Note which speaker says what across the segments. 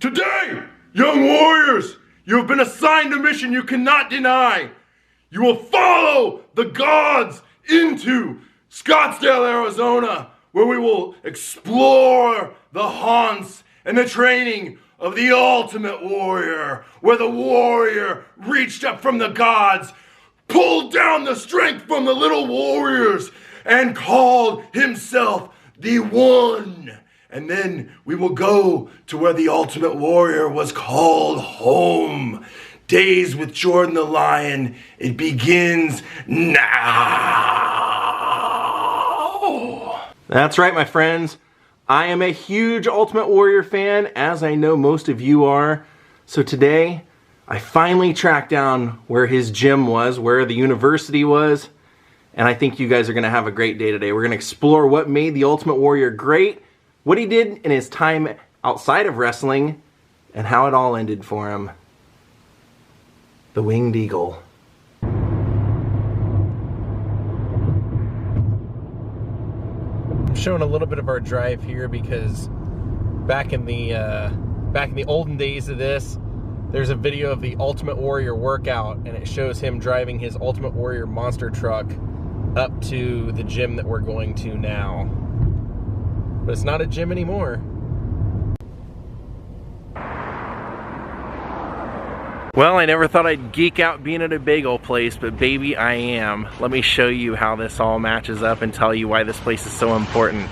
Speaker 1: Today, young warriors, you have been assigned a mission you cannot deny. You will follow the gods into Scottsdale, Arizona, where we will explore the haunts and the training of the ultimate warrior, where the warrior reached up from the gods, pulled down the strength from the little warriors, and called himself the One. And then we will go to where the ultimate warrior was called home. Daze with Jordan the Lion. It begins now.
Speaker 2: That's right, my friends. I am a huge Ultimate Warrior fan, as I know most of you are. So today, I finally tracked down where his gym was, where the university was, and I think you guys are going to have a great day today. We're going to explore what made the Ultimate Warrior great, what he did in his time outside of wrestling, and how it all ended for him. The Winged Eagle. I'm showing a little bit of our drive here because back in the olden days of this, there's a video of the Ultimate Warrior workout, and it shows him driving his Ultimate Warrior monster truck up to the gym that we're going to now. But it's not a gym anymore. Well, I never thought I'd geek out being at a bagel place, but baby, I am. Let me show you how this all matches up and tell you why this place is so important.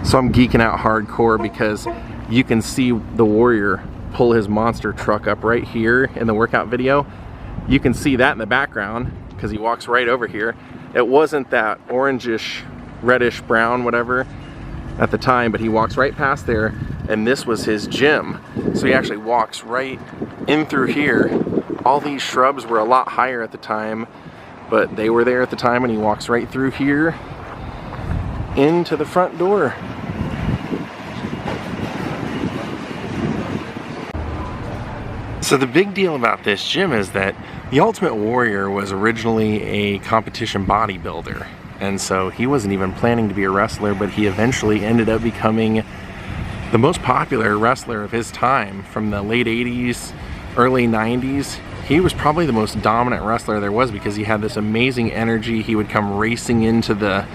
Speaker 2: So I'm geeking out hardcore because you can see the warrior pull his monster truck up right here in the workout video. You can see that in the background because he walks right over here. It wasn't that orangish, reddish brown, whatever, at the time, but he walks right past there, and this was his gym. So he actually walks right in through here. All these shrubs were a lot higher at the time, but they were there at the time, and he walks right through here into the front door. So the big deal about this gym is that the Ultimate Warrior was originally a competition bodybuilder. And so he wasn't even planning to be a wrestler, but he eventually ended up becoming the most popular wrestler of his time. From the late 80s, early 90s, he was probably the most dominant wrestler there was because he had this amazing energy. He would come racing into the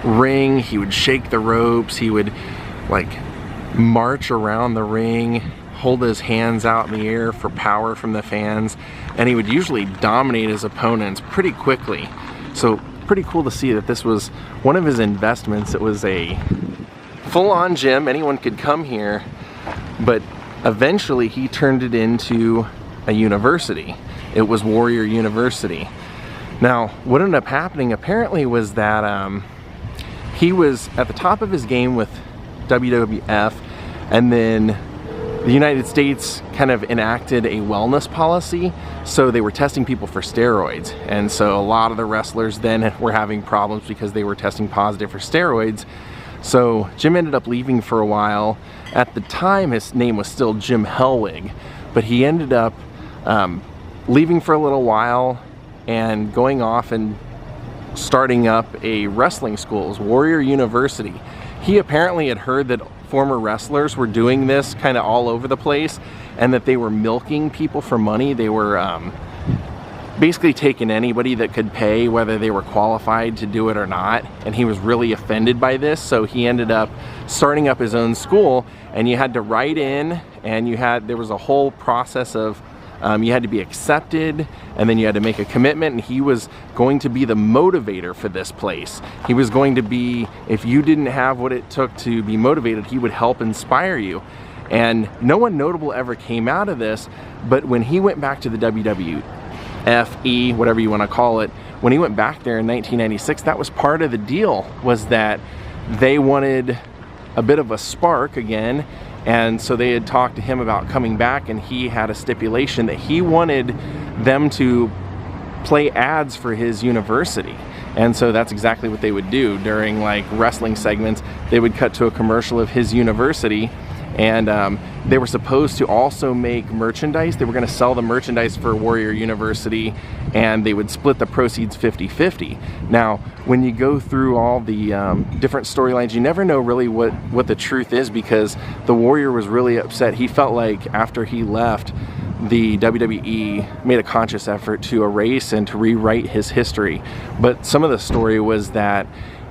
Speaker 2: ring, he would shake the ropes, he would like march around the ring, hold his hands out in the air for power from the fans, and he would usually dominate his opponents pretty quickly. So pretty cool to see that this was one of his investments. It was a full-on gym, anyone could come here, but eventually he turned it into a university. It was Warrior University. Now, what ended up happening apparently was that he was at the top of his game with WWF, and then the United States kind of enacted a wellness policy, so they were testing people for steroids, and so a lot of the wrestlers then were having problems because they were testing positive for steroids. So Jim ended up leaving for a while. At the time his name was still Jim Hellwig, but he ended up leaving for a little while and going off and starting up a wrestling school. It was Warrior University. He apparently had heard that former wrestlers were doing this kind of all over the place, and that they were milking people for money. They were basically taking anybody that could pay, whether they were qualified to do it or not, and he was really offended by this. So he ended up starting up his own school, and you had to write in, and there was a whole process of you had to be accepted, and then you had to make a commitment, and he was going to be the motivator for this place. He was going to be, if you didn't have what it took to be motivated, he would help inspire you. And no one notable ever came out of this, but when he went back to the WWF, whatever you want to call it, when he went back there in 1996, that was part of the deal, was that they wanted a bit of a spark again. And so they had talked to him about coming back, and he had a stipulation that he wanted them to play ads for his university. And so that's exactly what they would do during like wrestling segments. They would cut to a commercial of his university, and they were supposed to also make merchandise. They were going to sell the merchandise for Warrior University, and they would split the proceeds 50-50. Now, when you go through all the different storylines, you never know really what the truth is, because the Warrior was really upset. He felt like after he left, the WWE made a conscious effort to erase and to rewrite his history. But some of the story was that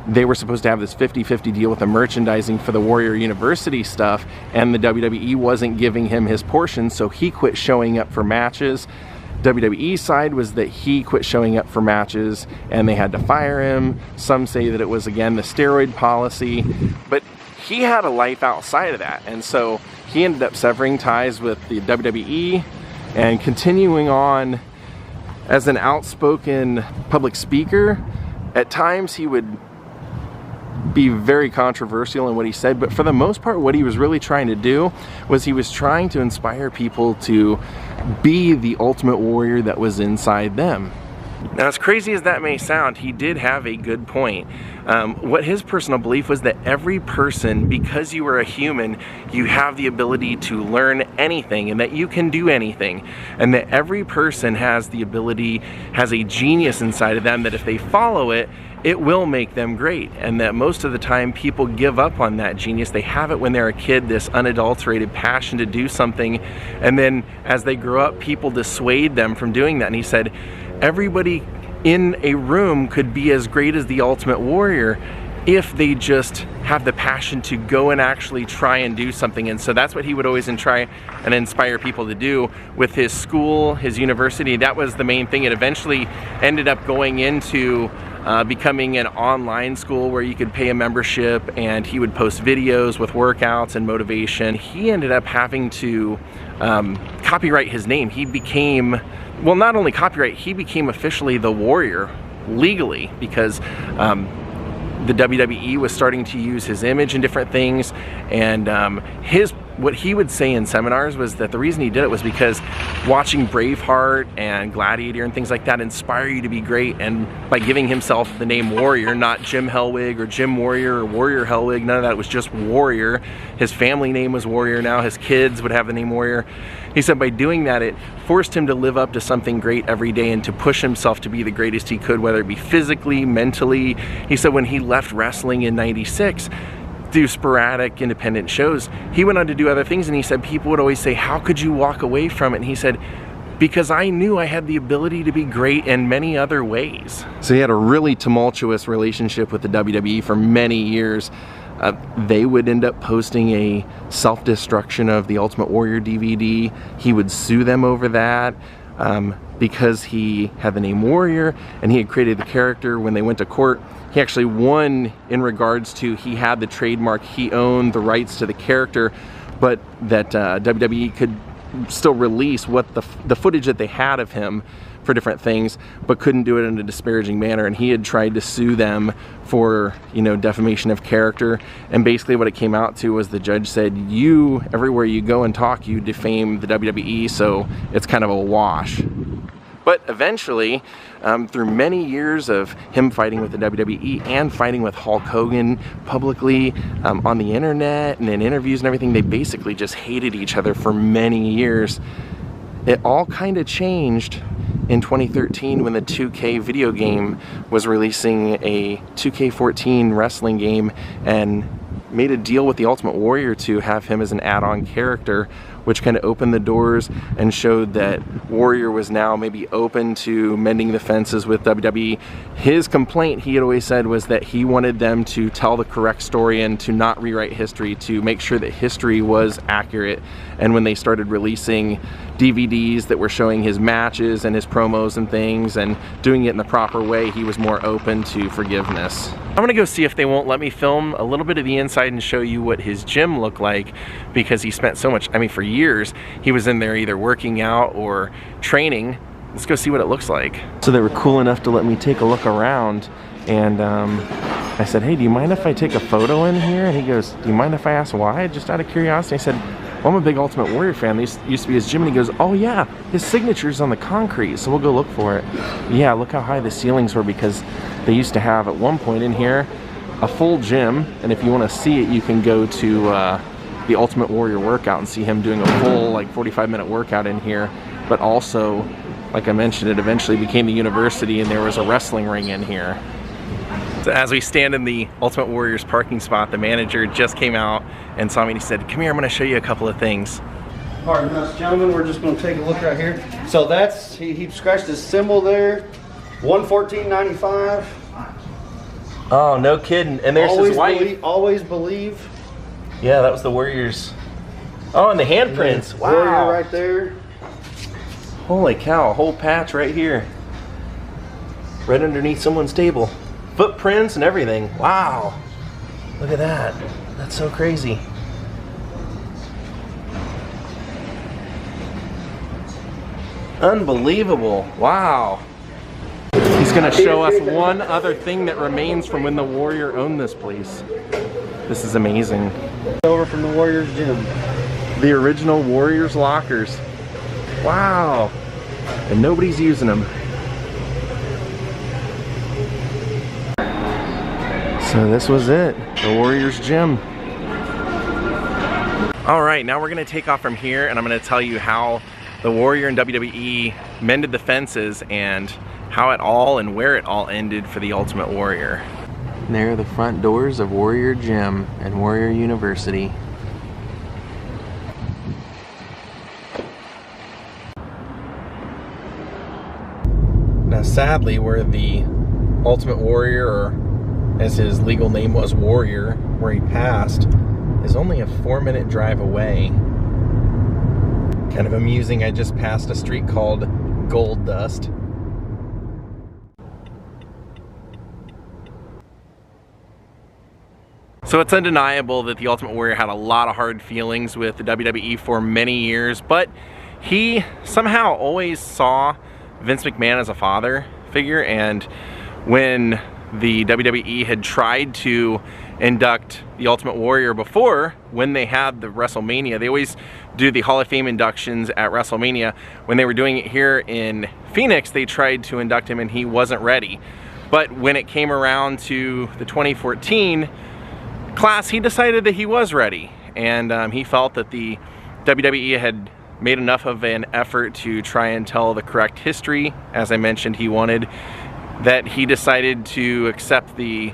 Speaker 2: they were supposed to have this 50-50 deal with the merchandising for the Warrior University stuff, and the WWE wasn't giving him his portion, so he quit showing up for matches. WWE side was that he quit showing up for matches and they had to fire him. Some say that it was, again, the steroid policy, but he had a life outside of that, and so he ended up severing ties with the WWE and continuing on as an outspoken public speaker. At times he would be very controversial in what he said, but for the most part what he was really trying to do was he was trying to inspire people to be the Ultimate Warrior that was inside them. Now, as crazy as that may sound, he did have a good point. What his personal belief was that every person, because you are a human, you have the ability to learn anything and that you can do anything, and that every person has the ability, has a genius inside of them, that if they follow it, it will make them great, and that most of the time people give up on that genius. They have it when they're a kid, this unadulterated passion to do something, and then as they grow up, people dissuade them from doing that. And he said, everybody in a room could be as great as the Ultimate Warrior if they just have the passion to go and actually try and do something. And so that's what he would always try and inspire people to do with his school, his university. That was the main thing. It eventually ended up going into becoming an online school where you could pay a membership, and he would post videos with workouts and motivation. He ended up having to copyright his name. He became, well, not only copyright, he became officially the Warrior legally, because the WWE was starting to use his image in different things, and what he would say in seminars was that the reason he did it was because watching Braveheart and Gladiator and things like that inspire you to be great, and by giving himself the name Warrior, not Jim Hellwig or Jim Warrior or Warrior Hellwig, none of that, it was just Warrior. His family name was Warrior now, his kids would have the name Warrior. He said by doing that, it forced him to live up to something great every day and to push himself to be the greatest he could, whether it be physically, mentally. He said when he left wrestling in '96, do sporadic independent shows, he went on to do other things, and he said people would always say, how could you walk away from it? And he said, because I knew I had the ability to be great in many other ways. So he had a really tumultuous relationship with the WWE for many years. They would end up posting a self-destruction of the Ultimate Warrior DVD. He would sue them over that because he had the name Warrior and he had created the character. When they went to court, he actually won in regards to he had the trademark, he owned the rights to the character, but that WWE could still release what the footage that they had of him for different things, but couldn't do it in a disparaging manner. And he had tried to sue them for, you know, defamation of character. And basically what it came out to was the judge said, you, everywhere you go and talk, you defame the WWE, so it's kind of a wash. But eventually, through many years of him fighting with the WWE and fighting with Hulk Hogan publicly on the internet and in interviews and everything, they basically just hated each other for many years. It all kind of changed in 2013 when the 2K video game was releasing a 2K14 wrestling game and made a deal with the Ultimate Warrior to have him as an add-on character, which kind of opened the doors and showed that Warrior was now maybe open to mending the fences with WWE. His complaint, he had always said, was that he wanted them to tell the correct story and to not rewrite history, to make sure that history was accurate. And when they started releasing DVDs that were showing his matches and his promos and things and doing it in the proper way, he was more open to forgiveness. I'm gonna go see if they won't let me film a little bit of the inside and show you what his gym looked like, because he spent so much, I mean, for years, he was in there either working out or training. Let's go see what it looks like. So they were cool enough to let me take a look around, and I said, hey, do you mind if I take a photo in here? And he goes, do you mind if I ask why? Just out of curiosity. I said, well, I'm a big Ultimate Warrior fan. This used to be his gym, and he goes, oh yeah, his signature's on the concrete, so we'll go look for it. Yeah, look how high the ceilings were, because they used to have, at one point in here, a full gym, and if you want to see it, you can go to the Ultimate Warrior workout and see him doing a full, like, 45-minute workout in here. But also, like I mentioned, it eventually became the university, and there was a wrestling ring in here. So as we stand in the Ultimate Warriors parking spot, the manager just came out and saw me, and he said, come here, I'm going to show you a couple of things.
Speaker 3: Pardon us, gentlemen, we're just going to take a look right here. So that's, he scratched his symbol there, $114.95.
Speaker 2: Oh, no kidding. And there's his wife.
Speaker 3: Always believe.
Speaker 2: Yeah, that was the Warriors. Oh, and the handprints. Wow.
Speaker 3: Warrior right there.
Speaker 2: Holy cow, a whole patch right here. Right underneath someone's table. Footprints and everything. Wow. Look at that. That's so crazy. Unbelievable. Wow. He's going to show us one other thing that remains from when the Warrior owned this place. This is amazing.
Speaker 3: Over from the Warriors gym.
Speaker 2: The original Warriors lockers. Wow. And nobody's using them. So this was it, the Warriors gym. All right, now we're gonna take off from here, and I'm gonna tell you how the Warrior and WWE mended the fences and how it all and where it all ended for the Ultimate Warrior. And there are the front doors of Warrior Gym and Warrior University. Now sadly, where the Ultimate Warrior, or as his legal name was, Warrior, where he passed, is only a 4-minute drive away. Kind of amusing, I just passed a street called Gold Dust. So it's undeniable that the Ultimate Warrior had a lot of hard feelings with the WWE for many years, but he somehow always saw Vince McMahon as a father figure, and when the WWE had tried to induct the Ultimate Warrior before, when they had the WrestleMania, they always do the Hall of Fame inductions at WrestleMania. When they were doing it here in Phoenix, they tried to induct him and he wasn't ready. But when it came around to the 2014 class, he decided that he was ready, and he felt that the WWE had made enough of an effort to try and tell the correct history, as I mentioned he wanted, that he decided to accept the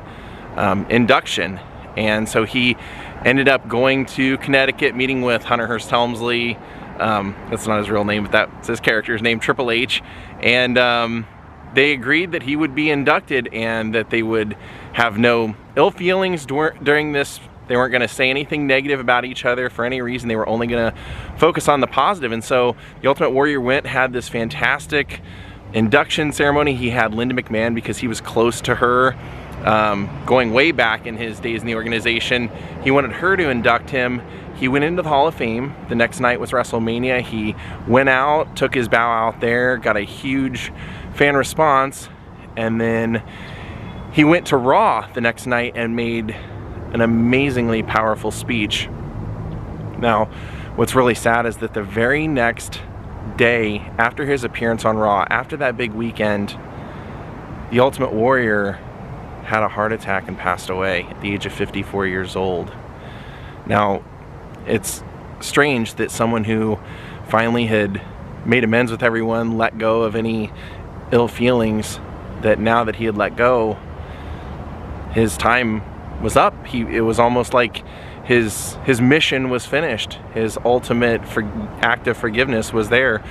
Speaker 2: induction. And so he ended up going to Connecticut, meeting with Hunter Hearst Helmsley, that's not his real name, but that's his character's name, Triple H, and they agreed that he would be inducted and that they would have no ill feelings during this. They weren't going to say anything negative about each other for any reason. They were only going to focus on the positive. And so the Ultimate Warrior went, had this fantastic induction ceremony. He had Linda McMahon, because he was close to her, going way back in his days in the organization. He wanted her to induct him. He went into the Hall of Fame. The next night was WrestleMania. He went out, took his bow out there, got a huge fan response, and then he went to Raw the next night and made an amazingly powerful speech. Now, what's really sad is that the very next day after his appearance on Raw, after that big weekend, the Ultimate Warrior had a heart attack and passed away at the age of 54 years old. Now, it's strange that someone who finally had made amends with everyone, let go of any ill feelings, that now that he had let go, his time was up. It was almost like his mission was finished. His ultimate act of forgiveness was there.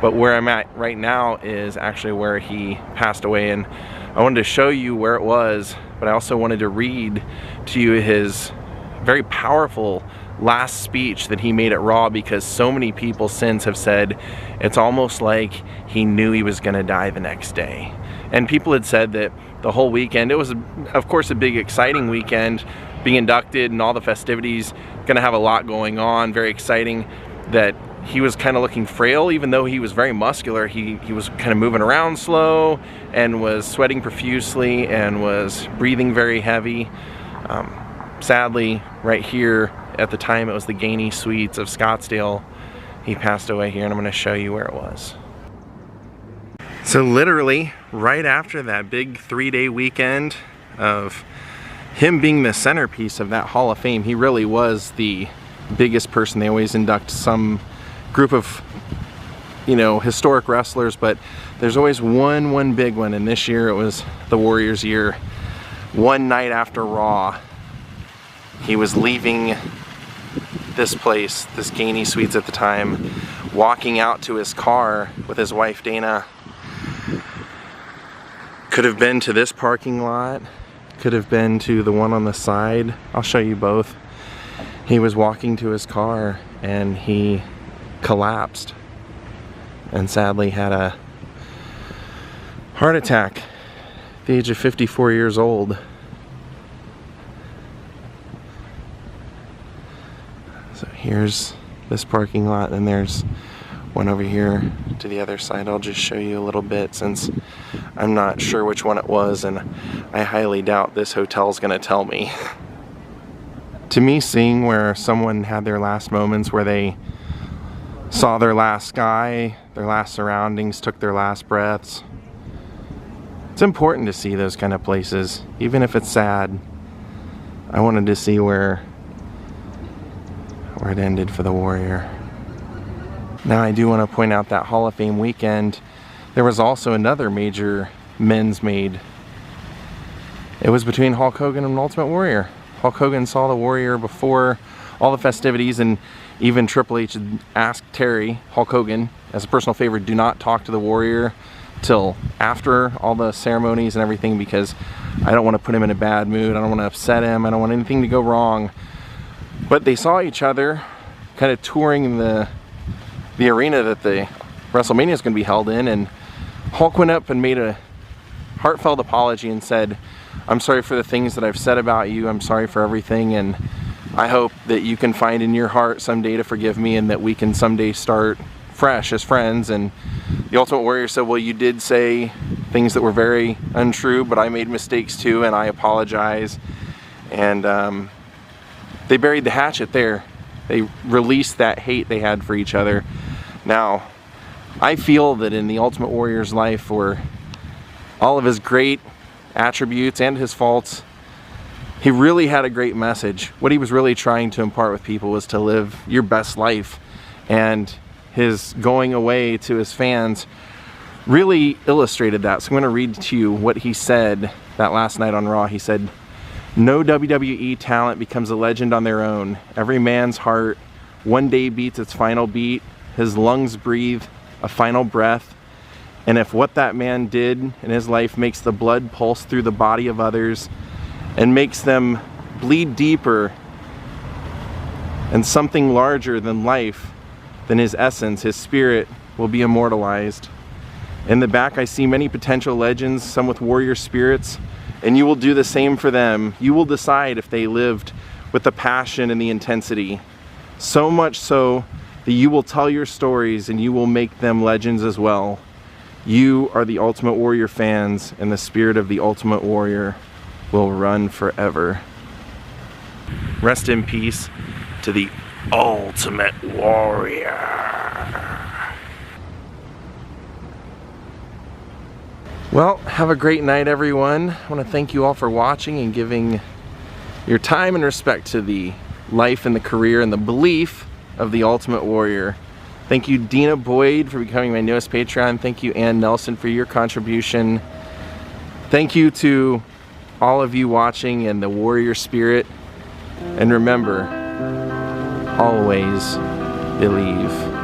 Speaker 2: But where I'm at right now is actually where he passed away, and I wanted to show you where it was, but I also wanted to read to you his very powerful last speech that he made at Raw, because so many people since have said it's almost like he knew he was going to die the next day. And people had said that the whole weekend, it was of course a big exciting weekend, being inducted and all the festivities, gonna have a lot going on, very exciting, that he was kind of looking frail. Even though he was very muscular, he was kind of moving around slow and was sweating profusely and was breathing very heavy. sadly, right here, at the time it was the Gainey Suites of Scottsdale, he passed away here, and I'm going to show you where it was. So literally, right after that big 3-day weekend of him being the centerpiece of that Hall of Fame, he really was the biggest person. They always induct some group of, you know, historic wrestlers, but there's always one big one, and this year it was the Warriors' year. One night after Raw, he was leaving this place, this Gainey Suites at the time, walking out to his car with his wife Dana. Could have been to this parking lot, could have been to the one on the side. I'll show you both. He was walking to his car and he collapsed and sadly had a heart attack at the age of 54 years old. So here's this parking lot, and there's one over here to the other side. I'll just show you a little bit since I'm not sure which one it was, and I highly doubt this hotel's gonna tell me. To me, seeing where someone had their last moments, where they saw their last sky, their last surroundings, took their last breaths, it's important to see those kind of places, even if it's sad. I wanted to see where it ended for the Warrior. Now I do want to point out that Hall of Fame weekend, there was also another major men's made. It was between Hulk Hogan and Ultimate Warrior. Hulk Hogan saw the Warrior before all the festivities, and even Triple H had asked Terry, Hulk Hogan, as a personal favor, do not talk to the Warrior till after all the ceremonies and everything, because I don't want to put him in a bad mood, I don't want to upset him, I don't want anything to go wrong. But they saw each other kind of touring the arena that the WrestleMania is going to be held in, and Hulk went up and made a heartfelt apology and said, I'm sorry for the things that I've said about you, I'm sorry for everything, and I hope that you can find in your heart someday to forgive me, and that we can someday start fresh as friends. And the Ultimate Warrior said, well, you did say things that were very untrue, but I made mistakes too, and I apologize. And they buried the hatchet there. They released that hate they had for each other. Now, I feel that in the Ultimate Warrior's life, for all of his great attributes and his faults, he really had a great message. What he was really trying to impart with people was to live your best life. And his going away to his fans really illustrated that. So I'm going to read to you what he said that last night on Raw. He said, no WWE talent becomes a legend on their own. Every man's heart one day beats its final beat. His lungs breathe a final breath. And if what that man did in his life makes the blood pulse through the body of others and makes them bleed deeper and something larger than life, then his essence, his spirit, will be immortalized. In the back I see many potential legends, some with warrior spirits, and you will do the same for them. You will decide if they lived with the passion and the intensity. So much so that you will tell your stories and you will make them legends as well. You are the Ultimate Warrior fans, and the spirit of the Ultimate Warrior will run forever. Rest in peace to the Ultimate Warrior. Well, have a great night, everyone. I want to thank you all for watching and giving your time and respect to the life and the career and the belief of the Ultimate Warrior. Thank you, Dina Boyd, for becoming my newest Patreon. Thank you, Ann Nelson, for your contribution. Thank you to all of you watching and the warrior spirit. And remember, always believe.